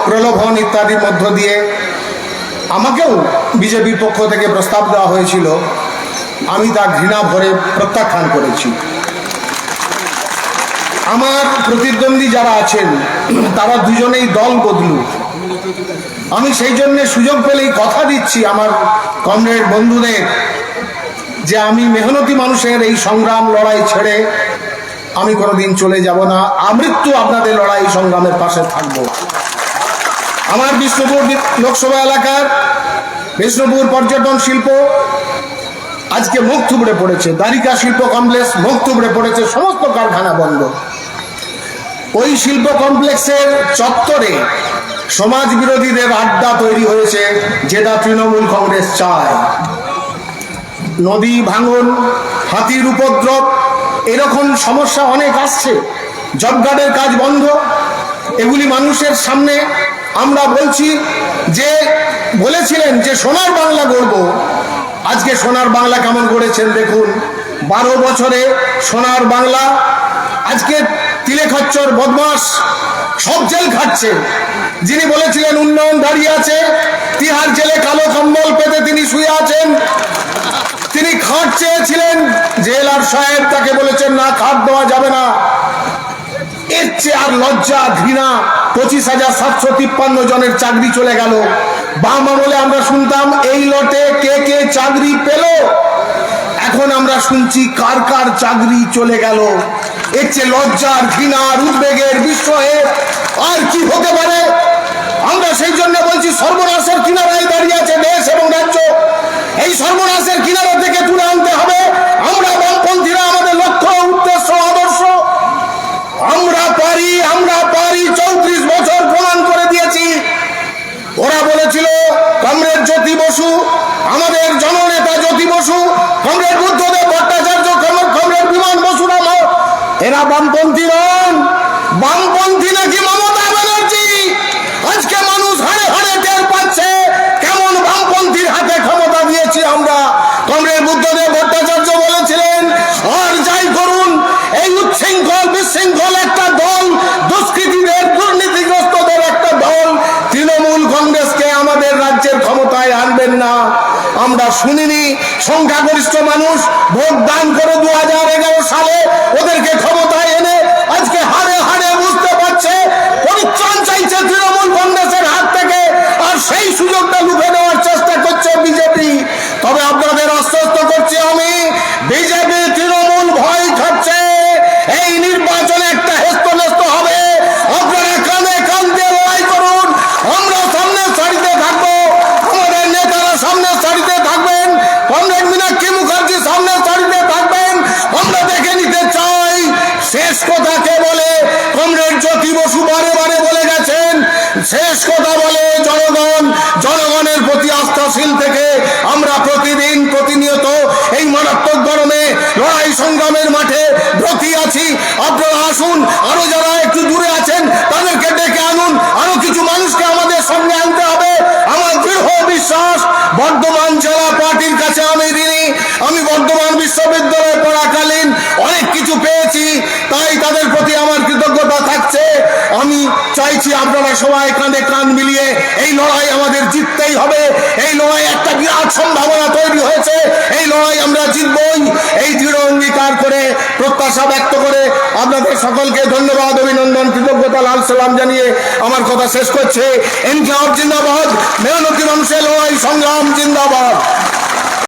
প্রলোভন ইত্যাদির মধ্য দিয়ে আমাকেও বিজেপির পক্ষ থেকে প্রস্তাব দেওয়া হয়েছিল, আমি তা ঘৃণা ভরে প্রত্যাখ্যান করেছি। আমার প্রতিদ্বন্দ্বী যারা আছেন তারা দুজনেই দল বদলু। আমি সেই জন্য সুযোগ পেলেই কথা দিচ্ছি আমার কমরেড বন্ধুদের যে আমি মেহনতি মানুষের এই সংগ্রাম লড়াই ছেড়ে আমি কোনোদিন চলে যাব না। আমৃত্যু আপনাদের লড়াই সংগ্রামের পাশে থাকব। আমার বিষ্ণুপুর লোকসভা এলাকার বিষ্ণুপুর পর্যটন শিল্প আজকে মুখ থুবড়ে পড়েছে, দ্বারিকা শিল্প কমপ্লেক্স মুখ থুবড়ে পড়েছে, সমস্ত কারখানা বন্ধ। ওই শিল্প কমপ্লেক্সের চত্বরে সমাজ বিরোধীদের আড্ডা তৈরি হয়েছে, যেটা তৃণমূল কংগ্রেস চায়। নদী ভাঙন, হাতির উপদ্রব, এরকম সমস্যা অনেক আসছে। জব কার্ডের কাজ বন্ধ, এগুলি মানুষের সামনে আমরা বলছি। যে বলেছিলেন যে সোনার বাংলা গড়ব, আজকে সোনার বাংলা কেমন গড়েছেন দেখুন। 12 বছরে সোনার বাংলা আজকে তিলে খচ্চর বদমাস সব জেল খাচ্ছে। যিনি বলেছিলেন উন্নয়ন দাঁড়িয়ে আছে, তিহার জেলে কালো কম্বল পেতে তিনি শুয়ে আছেন। তিনি খাট চেয়েছিলেন, জেলার সাহেব তাকে বলেছেন না, খাট দেওয়া যাবে না। এর চেয়ে আর লজ্জা ঘৃণা। 25,753 জনের চাকরি চলে গেল। বাম আমলে আমরা শুনতাম এই লটে কে কে চাকরি পেল, এখন আমরা শুনছি কার কার চাকরি চলে গেল। এর চেয়ে লজ্জার ঘৃণার উদ্বেগের বিস্ময়ের আর কি হতে পারে? আমরা সেই জন্য বলছি সর্বনাশের কিনারায় দাঁড়িয়ে আছে দেশ এবং রাজ্য। এই সর্বনাশের কিনারা থেকে তুলে আনতে হবে। আমরা বামপন্থীরা আমাদের লক্ষ্য, উদ্দেশ্য, আদর্শ আমরা পারি, আমরা পারি। 34 বছর প্রমাণ করে দিয়েছি। ওরা বলেছিল কমরেড জ্যোতি বসু, আমাদের জননেতা জ্যোতি বসু, কমরেড বুদ্ধদেব ভট্টাচার্য, কমরেড বিমান বসু, এরা বামপন্থী নন। বামপন্থী নাকি মমতা ব্যানার্জি। আজকে মানুষ হাড়ে হাড়ে টের পাচ্ছে কেমন বামপন্থীর হাতে ক্ষমতা দিয়েছি আমরা। কমরেড বুদ্ধদেব ভট্টাচার্য বলেছিলেন, আর যাই করুন এই উচ্ছৃঙ্খল বিশৃঙ্খল একটা দল, দুষ্কৃতীদের দুর্নীতিগ্রস্তদের একটা দল তৃণমূল কংগ্রেসকে আমাদের রাজ্যের ক্ষমতায় আনবেন না। আমরা শুনিনি সংখ্যাগরিষ্ঠ মানুষ ভোট দান করে 2011 সালে ওদেরকে ক্ষমতায় এনে আজকে হাড়ে হাড়ে বুঝতে পারছে পরিত্রাণ চাইছে তৃণমূল কংগ্রেসের হাত থেকে, আর সেই সুযোগটা লুফে নেওয়ার চেষ্টা করছে বিজেপি। তবে আপনাদের আশ্বস্ত করছি আমি, বিজেপি তৃণমূল ভয় খাচ্ছে। এই নির্বাচনে একটা হেস্তনেস্ত হবে। আপনারা কানে কান দিয়ে লড়াই করুন। আমরা সামনের সারিতে থাকবো, আমাদের নেতারা সামনের সারিতে থাকবেন, কমরেড মীনাক্ষী মুখার্জি সামনের সারিতে থাকবেন। আমরা দেখে নিতে চাই শেষ কথা কে বলে। কমরেড জ্যোতি বসু বারে বারে বলে গেছেন, শেষ কথা বলে জনগণ। জনগণের প্রতি আস্থাশীল থেকে আমরা প্রতিদিন প্রতিনিয়ত এই মারাত্মক গরমে লড়াই সংগ্রামের মাঠে ব্রতী আছি। আপনারা আসুন, আরো যারা একটু দূরে আছেন তাদেরকে ডেকে আনুন, আরো কিছু মানুষকে আমাদের সঙ্গে আনতে হবে। আমার দৃঢ় বিশ্বাস বর্ধমান জেলা পার্টির কাছে আমি বর্ধমান বিশ্ববিদ্যালয়ে পড়াকালীন অনেক কিছু পেয়েছি, তাই তাদের প্রতি আমার কৃতজ্ঞতা থাকছে। আমি চাইছি আপনারা সবাই কাঁধে কাঁধ মিলিয়ে এই লড়াই আমাদের জিততেই হবে। এই লড়াই একটা বিরাট সম্ভাবনা তৈরি হয়েছে, এই লড়াই আমরা জিতবই। এই দৃঢ় অঙ্গীকার করে প্রত্যাশা ব্যক্ত করে আপনাদের সকলকে ধন্যবাদ, অভিনন্দন, কৃতজ্ঞতা, লাল সালাম জানিয়ে আমার কথা শেষ করছে। ইনকিলাব জিন্দাবাদ, মেহনতি মানুষের লড়াই সংগ্রাম জিন্দাবাদ।